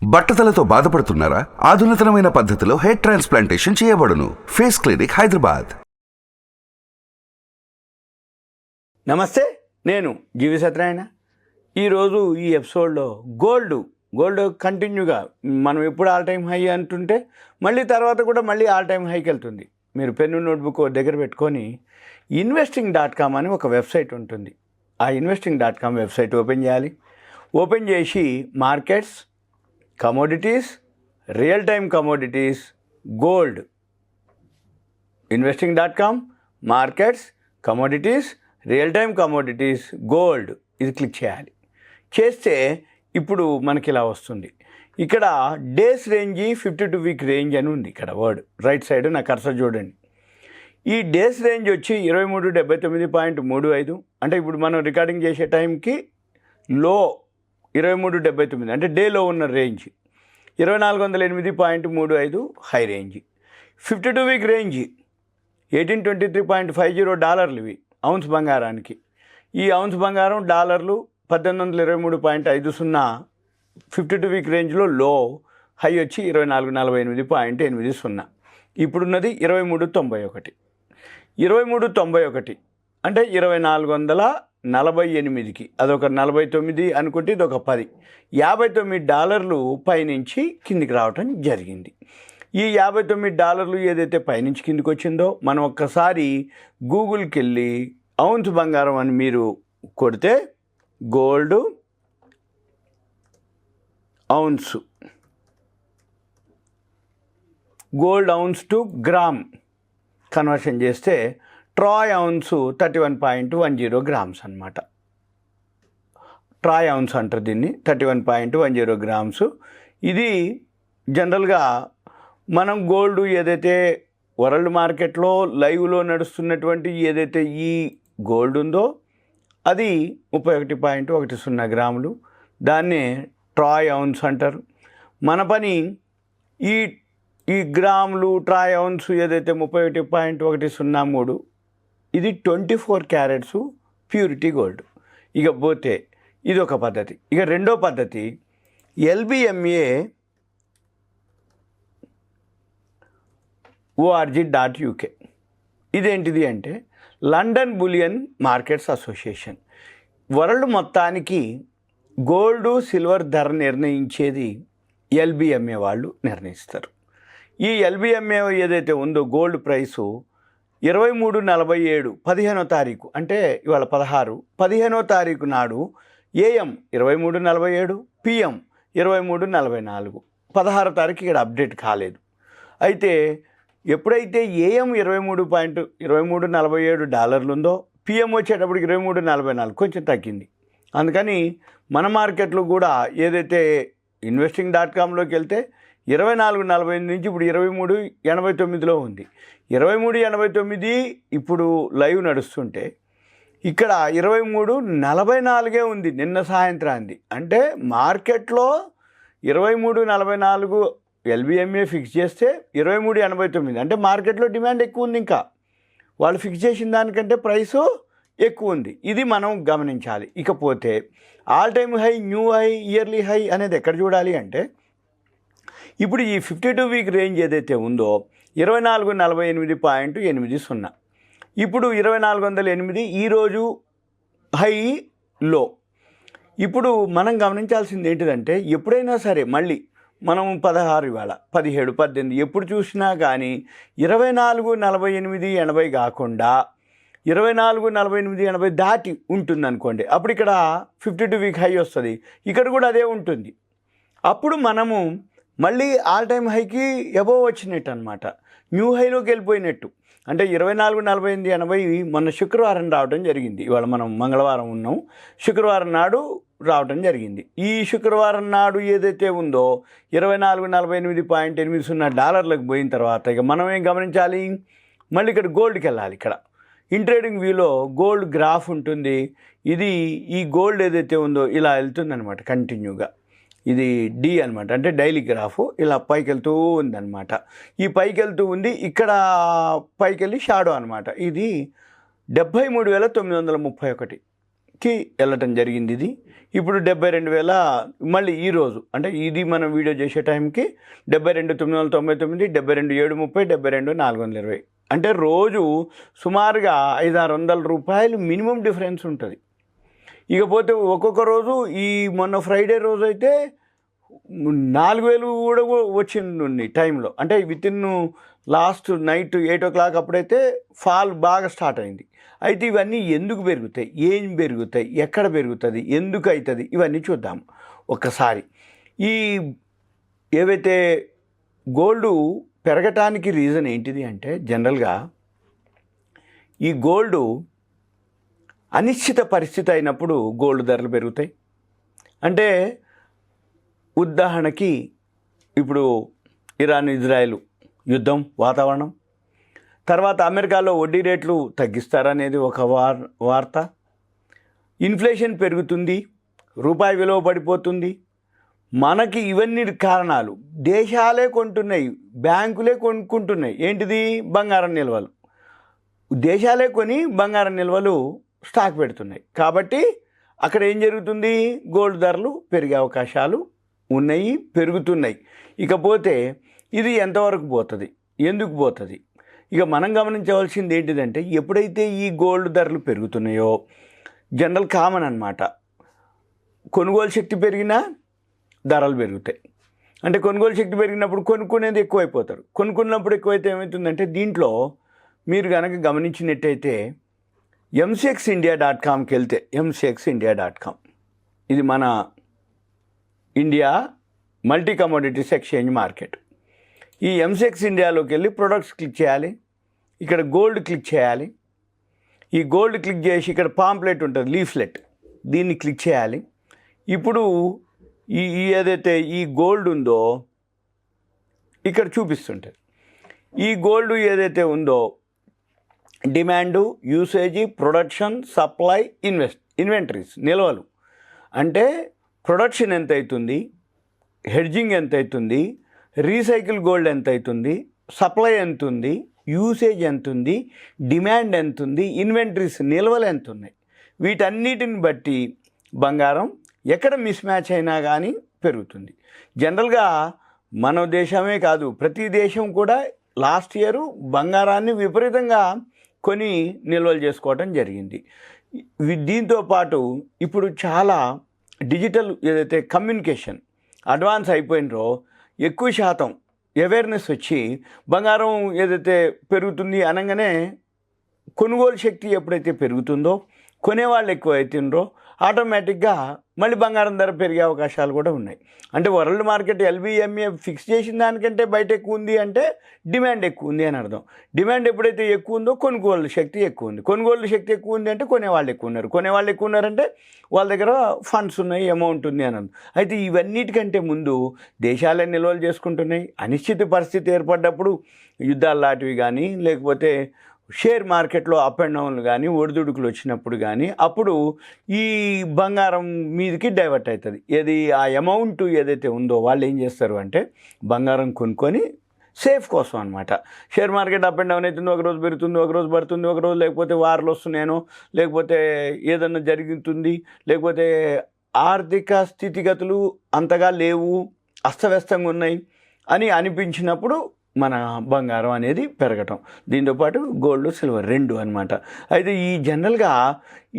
బట్టతలతో బాధపడుతున్నారా? ఆధునితనమైన పద్ధతిలో hair transplantation చేయబడును. Face clinic, Hyderabad. నమస్తే, నేను జీవి సత్యనారాయణ. ఈరోజు ఈ ఎపిసోడ్లో గోల్డ్ కంటిన్యూగా మనం ఎప్పుడు ఆల్ టైమ్ హై అంటుంటే మళ్ళీ తర్వాత కూడా మళ్ళీ ఆల్ టైమ్ హైకి వెళ్తుంది. మీరు పెన్ను నోట్బుక్ దగ్గర పెట్టుకొని investing.com అని ఒక వెబ్సైట్ ఉంటుంది. ఆ investing.com వెబ్సైట్ ఓపెన్ చేయాలి. ఓపెన్ చేసి markets, commodities, real time commodities, gold, investing.com, markets, commodities, real time commodities, gold ఇది క్లిక్ చేయాలి. చేస్తే ఇప్పుడు మనకి ఇలా వస్తుంది. ఇక్కడ డేస్ రేంజ్ 52 వీక్ రేంజ్ అని ఉంది. ఇక్కడ వర్డ్ రైట్ సైడ్ నా కర్సర్ చూడండి. ఈ డేస్ రేంజ్ వచ్చి 2379.35. అంటే ఇప్పుడు మనం రికార్డింగ్ చేసే టైంకి లో 2379 అంటే డేలో ఉన్న range. 2408.35 high range. 52 week range $1823.50 ఇవి ఔన్స్ బంగారానికి. ఈ ఔన్స్ బంగారం డాలర్లు 1823.50. 52 వీక్ రేంజ్లో లో, హై వచ్చి 2448.80. ఇప్పుడున్నది 2391. 2391 అంటే 2448కి అదొక 49 అనుకుంటే ఇదొక 10. $59 పైనుంచి కిందికి రావటం జరిగింది. ఈ $59 ఏదైతే పైనుంచి కిందికి వచ్చిందో మనం ఒక్కసారి గూగుల్కి వెళ్ళి ఔన్స్ బంగారం అని మీరు కొడితే gold ounce to gram conversion చేస్తే ట్రాయ్ ఔన్స్ 31.10 గ్రామ్స్ అనమాట. ట్రాయ్ ఔన్స్ అంటారు దీన్ని. 31.10 గ్రామ్స్. ఇది జనరల్గా మనం గోల్డ్ ఏదైతే వరల్డ్ మార్కెట్లో లైవ్లో నడుస్తున్నటువంటి ఏదైతే ఈ గోల్డ్ ఉందో అది 31.10 గ్రాములు. దాన్నే ట్రాయ్ ఔన్స్ అంటారు. మన పని ఈ గ్రాములు ట్రాయ్ ఔన్స్ ఏదైతే 31.103 ఇది 24 క్యారెట్స్ ప్యూరిటీ గోల్డ్. ఇక పోతే ఇది ఒక పద్ధతి. ఇక రెండో పద్ధతి LBMA.org.uk. ఇదేంటిది అంటే London bullion markets association. World మొత్తానికి గోల్డ్ సిల్వర్ ధర నిర్ణయించేది LBMA వాళ్ళు నిర్ణయిస్తారు. ఈ LBMA ఏదైతే ఉందో గోల్డ్ ప్రైసు 2347 15వ తారీఖు అంటే ఇవాళ 15వ తారీఖు నాడు AM 2347, PM 2344. 16వ తారీఖు ఇక్కడ అప్డేట్ కాలేదు. అయితే ఎప్పుడైతే AM 23.2347 ఉందో PM వచ్చేటప్పటికి 2344 కొంచెం తగ్గింది. అందుకని మన మార్కెట్లో కూడా ఏదైతే investing.comలోకి వెళ్తే 2448 నుంచి ఇప్పుడు 2389లో ఉంది. 2389 ఇప్పుడు లైవ్ నడుస్తుంటే ఇక్కడ 2344 ఉంది నిన్న సాయంత్రానికి. అంటే మార్కెట్లో 2344 LBMA ఫిక్స్ చేస్తే 2389 అంటే మార్కెట్లో డిమాండ్ ఎక్కువ ఉంది. ఇంకా వాళ్ళు ఫిక్స్ చేసిన దానికంటే ప్రైసు ఎక్కువ ఉంది. ఇది మనం గమనించాలి. ఇకపోతే all time high, new high, yearly high అనేది ఎక్కడ చూడాలి అంటే ఇప్పుడు ఈ 52 వీక్ రేంజ్ ఏదైతే ఉందో 2448.80. ఇప్పుడు 2408 ఈరోజు హై, లో. ఇప్పుడు మనం గమనించాల్సింది ఏంటిదంటే ఎప్పుడైనా సరే మళ్ళీ మనం 16 ఇవాళ 17, 18 ఎప్పుడు చూసినా కానీ 2448.80 కాకుండా 2448.80 దాటి ఉంటుంది అనుకోండి. అప్పుడు ఇక్కడ 52 వీక్ హై వస్తుంది. ఇక్కడ కూడా అదే ఉంటుంది. అప్పుడు మనము మళ్ళీ ఆల్ టైమ్ హైకి అబోవ్ వచ్చినట్టు అనమాట. న్యూ హైలోకి వెళ్ళిపోయినట్టు. అంటే 2448.80 మొన్న శుక్రవారం రావడం జరిగింది. ఇవాళ మనం మంగళవారం ఉన్నాం. శుక్రవారం నాడు రావడం జరిగింది. ఈ శుక్రవారం నాడు ఏదైతే ఉందో 2448.80 పోయిన తర్వాత ఇక మనం ఏం గమనించాలి, మళ్ళీ ఇక్కడ గోల్డ్కి వెళ్ళాలి. ఇక్కడ ఇంట్రేడింగ్ వ్యూలో గోల్డ్ గ్రాఫ్ ఉంటుంది. ఇది ఈ గోల్డ్ ఏదైతే ఉందో ఇలా వెళ్తుందనమాట కంటిన్యూగా. ఇది డి అనమాట, అంటే డైలీ గ్రాఫ్ ఇలా పైకి వెళ్తూ ఉందన్నమాట. ఈ పైకి వెళ్తూ ఉంది. ఇక్కడ పైకి వెళ్ళి షాడో అనమాట. ఇది 73,931 కి వెళ్ళటం జరిగింది. ఇది ఇప్పుడు 72,000 మళ్ళీ ఈరోజు అంటే ఇది మనం వీడియో చేసే టైంకి 72,999, 72,730, 72,420. అంటే రోజు సుమారుగా 500-600 రూపాయలు మినిమం డిఫరెన్స్ ఉంటుంది. ఇకపోతే ఒక్కొక్క రోజు ఈ మొన్న ఫ్రైడే రోజు అయితే 4,000 కూడా వచ్చింది టైంలో. అంటే వితిన్ లాస్ట్ నైట్ 8 o'clock అప్పుడైతే ఫాల్ బాగా స్టార్ట్ అయింది. అయితే ఇవన్నీ ఎందుకు పెరుగుతాయి, ఏం పెరుగుతాయి, ఎక్కడ పెరుగుతుంది, ఎందుకు అవుతుంది, ఇవన్నీ చూద్దాం ఒక్కసారి. ఈ ఏవైతే గోల్డ్ పెరగటానికి రీజన్ ఏంటిది అంటే జనరల్గా ఈ గోల్డ్ అనిశ్చిత పరిస్థితి అయినప్పుడు గోల్డ్ ధరలు పెరుగుతాయి. అంటే ఉదాహరణకి ఇప్పుడు ఇరాన్ ఇజ్రాయెల్ యుద్ధం వాతావరణం, తర్వాత అమెరికాలో వడ్డీ రేట్లు తగ్గిస్తారనేది ఒక వార్త, ఇన్ఫ్లేషన్ పెరుగుతుంది, రూపాయి విలువ పడిపోతుంది. మనకి ఇవన్నీ కారణాలు దేశాలే కొంటున్నాయి, బ్యాంకులే కొనుక్కుంటున్నాయి. ఏంటిది? బంగారం నిల్వలు. దేశాలే కొని బంగారం నిల్వలు స్టాక్ పెడుతున్నాయి. కాబట్టి అక్కడ ఏం జరుగుతుంది? గోల్డ్ ధరలు పెరిగే అవకాశాలు ఉన్నాయి, పెరుగుతున్నాయి. ఇకపోతే ఇది ఎంతవరకు పోతుంది, ఎందుకు పోతుంది? ఇక మనం గమనించవలసింది ఏంటిదంటే ఎప్పుడైతే ఈ గోల్డ్ ధరలు పెరుగుతున్నాయో జనరల్ కామన్ అన్నమాట, కొనుగోలు శక్తి పెరిగినా ధరలు పెరుగుతాయి. అంటే కొనుగోలు శక్తి పెరిగినప్పుడు కొనుక్కునేది ఎక్కువైపోతారు. కొనుక్కున్నప్పుడు ఎక్కువైతే ఏమవుతుందంటే దీంట్లో మీరు కనుక గమనించినట్టయితే mcxindia.comకి వెళ్తే mcxindia.com ఇది మన India multi commodities exchange market. ఈ ఎంసెక్స్ ఇండియాలోకి వెళ్ళి ప్రొడక్ట్స్ క్లిక్ చేయాలి, ఇక్కడ గోల్డ్ క్లిక్ చేయాలి. ఈ గోల్డ్ క్లిక్ చేసి ఇక్కడ పాంప్లెట్ ఉంటుంది, లీఫ్లెట్, దీన్ని క్లిక్ చేయాలి. ఇప్పుడు ఈ ఏదైతే ఈ గోల్డ్ ఉందో ఇక్కడ చూపిస్తుంటుంది. ఈ గోల్డ్ ఏదైతే ఉందో demand, usage, production, supply, inventories, నిల్వలు. అంటే ప్రొడక్షన్ ఎంత అవుతుంది, హెడ్జింగ్ ఎంత అవుతుంది, రీసైకిల్ గోల్డ్ ఎంత అవుతుంది, సప్లై ఎంత ఉంది, యూసేజ్ ఎంత ఉంది, డిమాండ్ ఎంత ఉంది, ఇన్వెంటరీస్ నిల్వలు ఎంత ఉన్నాయి. వీటన్నిటిని బట్టి బంగారం ఎక్కడ మిస్ మ్యాచ్ అయినా కానీ పెరుగుతుంది. జనరల్గా మన దేశమే కాదు, ప్రతి దేశం కూడా లాస్ట్ ఇయర్ బంగారాన్ని విపరీతంగా కొని నిల్వలు చేసుకోవడం జరిగింది. దీంతో పాటు ఇప్పుడు చాలా డిజిటల్ ఏదైతే కమ్యూనికేషన్ అడ్వాన్స్ అయిపోయినరో ఎక్కువ శాతం అవేర్నెస్ వచ్చి బంగారం ఏదైతే పెరుగుతుంది అనగానే కొనుగోలు శక్తి ఎప్పుడైతే పెరుగుతుందో, కొనేవాళ్ళు ఎక్కువ అవుతుండ్రో ఆటోమేటిక్గా మళ్ళీ బంగారం ధర పెరిగే అవకాశాలు కూడా ఉన్నాయి. అంటే వరల్డ్ మార్కెట్ LBMA ఫిక్స్ చేసిన దానికంటే బయట ఎక్కువ ఉంది అంటే డిమాండ్ ఎక్కువ ఉంది అని అర్థం. డిమాండ్ ఎప్పుడైతే ఎక్కువ ఉందో కొనుగోలు శక్తి ఎక్కువ ఉంది, కొనుగోలు శక్తి ఎక్కువ ఉంది అంటే కొనేవాళ్ళు ఎక్కువ ఉన్నారు, కొనేవాళ్ళు ఎక్కువ ఉన్నారంటే వాళ్ళ దగ్గర ఫండ్స్ ఉన్నాయి, అమౌంట్ ఉంది అని అర్థం. అయితే ఇవన్నిటికంటే ముందు దేశాలే నిల్వలు చేసుకుంటున్నాయి. అనిశ్చిత పరిస్థితి ఏర్పడ్డప్పుడు యుద్ధాలు లాంటివి కానీ లేకపోతే షేర్ మార్కెట్లో అప్ అండ్ డౌన్లు కానీ ఒడిదుడుకులు వచ్చినప్పుడు కానీ అప్పుడు ఈ బంగారం మీదకి డైవర్ట్ అవుతుంది. ఏది ఆ అమౌంట్ ఏదైతే ఉందో వాళ్ళు ఏం చేస్తారు అంటే బంగారం కొనుక్కొని సేఫ్ కోసం అనమాట. Share market up and down అవుతుంది, ఒకరోజు పెరుగుతుంది, ఒకరోజు పడుతుంది, ఒకరోజు లేకపోతే వార్లు వస్తున్నాయనో లేకపోతే ఏదన్నా జరుగుతుంది, లేకపోతే ఆర్థిక స్థితిగతులు అంతగా లేవు, అస్తవ్యస్తంగా ఉన్నాయి అని అనిపించినప్పుడు మన బంగారం అనేది పెరగటం. దీంతోపాటు గోల్డ్, సిల్వర్ రెండు అనమాట. అయితే ఈ జనరల్గా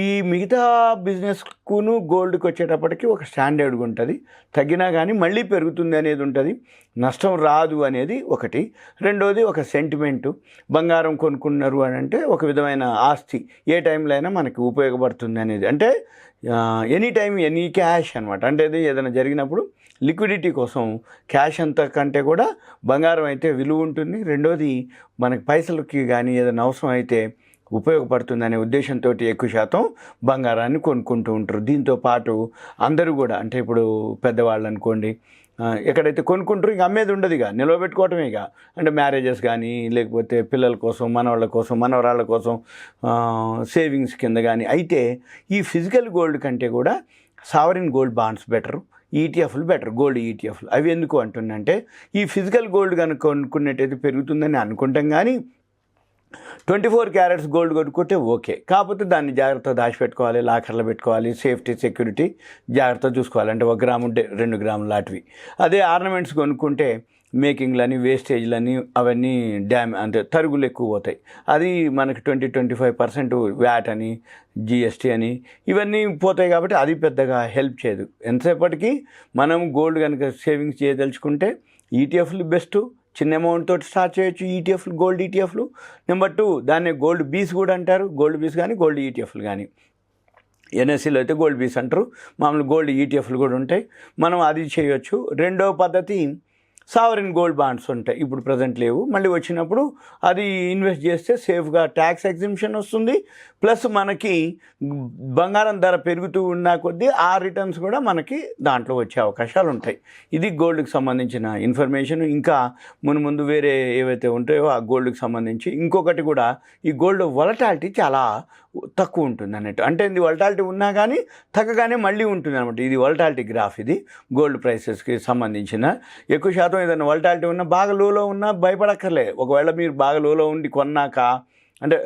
ఈ మిగతా బిజినెస్కును గోల్డ్కి వచ్చేటప్పటికి ఒక స్టాండర్డ్గా ఉంటుంది, తగ్గినా కానీ మళ్ళీ పెరుగుతుంది అనేది ఉంటుంది, నష్టం రాదు అనేది ఒకటి. రెండోది ఒక సెంటిమెంటు, బంగారం కొనుక్కున్నారు అని అంటే ఒక విధమైన ఆస్తి, ఏ టైంలో అయినా మనకి ఉపయోగపడుతుంది అనేది. అంటే ఎనీ టైం ఎనీ క్యాష్ అనమాట. అంటే అది ఏదైనా జరిగినప్పుడు లిక్విడిటీ కోసం క్యాష్ అంతకంటే కూడా బంగారం అయితే విలువ ఉంటుంది. రెండోది మనకి పైసలకి కానీ ఏదైనా అవసరం అయితే ఉపయోగపడుతుంది అనే ఉద్దేశంతో ఎక్కువ శాతం బంగారాన్ని కొనుక్కుంటూ ఉంటారు. దీంతో పాటు అందరూ కూడా అంటే ఇప్పుడు పెద్దవాళ్ళు అనుకోండి, ఎక్కడైతే కొనుక్కుంటారో ఇక అమ్మేది ఉండదు, ఇక నిలవబెట్టుకోవటమే. ఇక అంటే మ్యారేజెస్ కానీ లేకపోతే పిల్లల కోసం, మనవాళ్ళ కోసం, మనవరాళ్ళ కోసం సేవింగ్స్ కింద కానీ. అయితే ఈ ఫిజికల్ గోల్డ్ కంటే కూడా సావరిన్ గోల్డ్ బాండ్స్ బెటరు, ఈటీఎఫ్లు బెటర్, గోల్డ్ ఈటీఎఫ్లు. అవి ఎందుకు అంటున్నంటే ఈ ఫిజికల్ గోల్డ్ కనుక కొనుక్కున్నట్టయితే పెరుగుతుందని అనుకుంటాం, కానీ 24 క్యారెట్స్ గోల్డ్ కొనుక్కుంటే ఓకే. కాకపోతే దాన్ని జాగ్రత్తగా దాచిపెట్టుకోవాలి, లాకర్లో పెట్టుకోవాలి, సేఫ్టీ సెక్యూరిటీ జాగ్రత్తగా చూసుకోవాలి. అంటే 1 గ్రాము 2 గ్రాములు లాంటివి. అదే ఆర్నమెంట్స్ కొనుక్కుంటే మేకింగ్లని, వేస్టేజ్లని అవన్నీ అంటే తరుగులు ఎక్కువ పోతాయి. అది మనకి 20-25% వ్యాట్ అని, జిఎస్టీ అని ఇవన్నీ పోతాయి కాబట్టి అది పెద్దగా హెల్ప్ చేయదు. ఎంతసేపటికి మనం గోల్డ్ కనుక సేవింగ్స్ చేయదలుచుకుంటే ఈటీఎఫ్లు బెస్ట్. చిన్న అమౌంట్ తోటి స్టార్ట్ చేయొచ్చు ఈటీఎఫ్లు, గోల్డ్ ఈటీఎఫ్లు. నెంబర్ 2 దాన్ని గోల్డ్ బీస్ కూడా అంటారు. గోల్డ్ బీస్ కానీ గోల్డ్ ఈటీఎఫ్లు కానీ, ఎన్ఎస్సీలో అయితే గోల్డ్ బీస్ అంటారు, మామూలు గోల్డ్ ఈటీఎఫ్లు కూడా ఉంటాయి. మనం అది చేయొచ్చు. రెండవ పద్ధతి సావరిన్ గోల్డ్ బాండ్స్ ఉంటాయి. ఇప్పుడు ప్రజెంట్ లేవు, మళ్ళీ వచ్చినప్పుడు అది ఇన్వెస్ట్ చేస్తే సేఫ్గా ట్యాక్స్ ఎగ్జింప్షన్ వస్తుంది. ప్లస్ మనకి బంగారం ధర పెరుగుతూ ఉన్న కొద్దీ ఆ రిటర్న్స్ కూడా మనకి దాంట్లో వచ్చే అవకాశాలు ఉంటాయి. ఇది గోల్డ్కి సంబంధించిన ఇన్ఫర్మేషన్. ఇంకా ముందు వేరే ఏవైతే ఉంటాయో ఆ గోల్డ్కి సంబంధించి ఇంకొకటి కూడా, ఈ గోల్డ్ వొలటాలిటీ చాలా తక్కువ ఉంటుంది అన్నట్టు. అంటే ఇది వొలటాలిటీ ఉన్నా కానీ తగ్గగానే మళ్ళీ ఉంటుంది అనమాట. ఇది వొలటాలిటీ గ్రాఫ్. ఇది గోల్డ్ ప్రైసెస్కి సంబంధించిన. ఎక్కువ శాతం ఏదైనా వొలటాలిటీ ఉన్నా, బాగా లోలో ఉన్నా భయపడక్కర్లే. ఒకవేళ మీరు బాగా లోలో ఉండి కొన్నాక, అంటే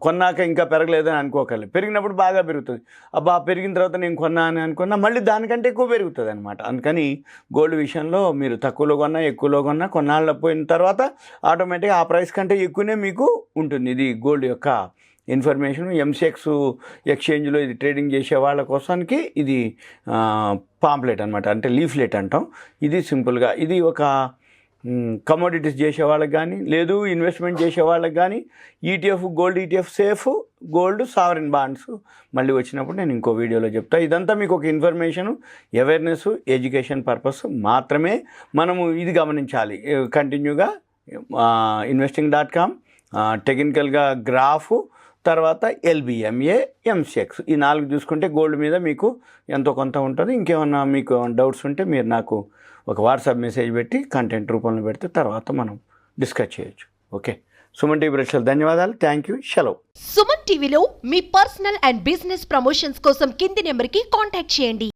కొన్నాక ఇంకా పెరగలేదని అనుకోకర్లేదు. పెరిగినప్పుడు బాగా పెరుగుతుంది. అబ్బా పెరిగిన తర్వాత నేను కొన్నా అని అనుకున్నా మళ్ళీ దానికంటే ఎక్కువ పెరుగుతుంది అనమాట. అందుకని గోల్డ్ విషయంలో మీరు తక్కువలో కొన్నా, ఎక్కువలో కొన్నా, కొన్నాళ్ళు పోయిన తర్వాత ఆటోమేటిక్గా ఆ ప్రైస్ కంటే ఎక్కువనే మీకు ఉంటుంది. ఇది గోల్డ్ యొక్క ఇన్ఫర్మేషన్. ఎంసీఎక్స్ ఎక్స్చేంజ్లో ఇది ట్రేడింగ్ చేసే వాళ్ళ కోసానికి ఇది పాంప్లెట్ అనమాట, అంటే లీఫ్లెట్ అంటాం. ఇది సింపుల్గా ఇది ఒక కమోడిటీస్ చేసే వాళ్ళకి కానీ, లేదు ఇన్వెస్ట్మెంట్ చేసే వాళ్ళకి కానీ ETF, gold ETF safe, gold sovereign bonds మళ్ళీ వచ్చినప్పుడు నేను ఇంకో వీడియోలో చెప్తాను. ఇదంతా మీకు ఒక ఇన్ఫర్మేషను, అవేర్నెస్, ఎడ్యుకేషన్ పర్పస్ మాత్రమే. మనము ఇది గమనించాలి కంటిన్యూగా. investing.com, టెక్నికల్గా గ్రాఫ్, తర్వాత ఎల్బిఎంఏ, ఎంసీఎక్స్, ఈ 4 చూసుకుంటే గోల్డ్ మీద మీకు ఎంతో కొంత ఉంటుంది. ఇంకేమన్నా మీకు డౌట్స్ ఉంటే మీరు నాకు ఒక వాట్సాప్ మెసేజ్ పెట్టి కంటెంట్ రూపంలో పెడితే తర్వాత మనం డిస్కస్ చేయొచ్చు. ఓకే, సుమన్ టీవీ ప్రేక్షకులు ధన్యవాదాలు. Thank you. సెలవు. సుమన్ టీవీలో మీ పర్సనల్ అండ్ బిజినెస్ ప్రమోషన్స్ కోసం కింది నెంబర్కి కాంటాక్ట్ చేయండి.